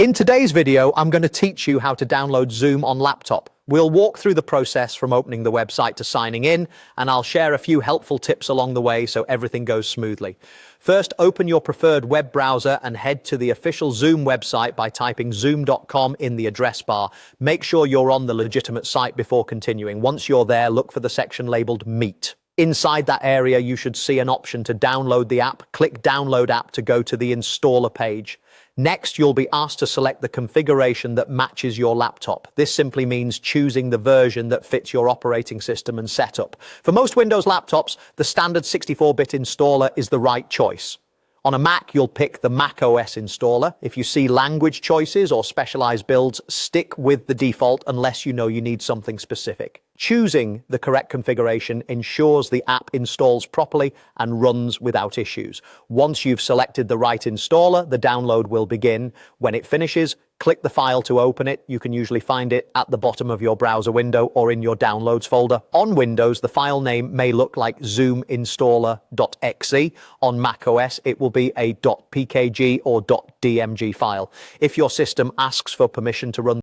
In today's video, I'm going to teach you how to download Zoom on laptop. We'll walk through the process from opening the website to signing in, and I'll share a few helpful tips along the way so everything goes smoothly. First, open your preferred web browser and head to the official Zoom website by typing zoom.com in the address bar. Make sure you're on the legitimate site before continuing. Once you're there, look for the section labeled Meet. Inside that area, you should see an option to download the app. Click Download App to go to the installer page. Next, you'll be asked to select the configuration that matches your laptop. This simply means choosing the version that fits your operating system and setup. For most Windows laptops, the standard 64-bit installer is the right choice. On a Mac, you'll pick the Mac OS installer. If you see language choices or specialized builds, stick with the default unless you know you need something specific. Choosing the correct configuration ensures the app installs properly and runs without issues. Once you've selected the right installer, the download will begin. When it finishes, click the file to open it. You can usually find it at the bottom of your browser window or in your downloads folder. On Windows, the file name may look like zoominstaller.exe. On macOS, it will be a .pkg or .dmg file. If your system asks for permission to run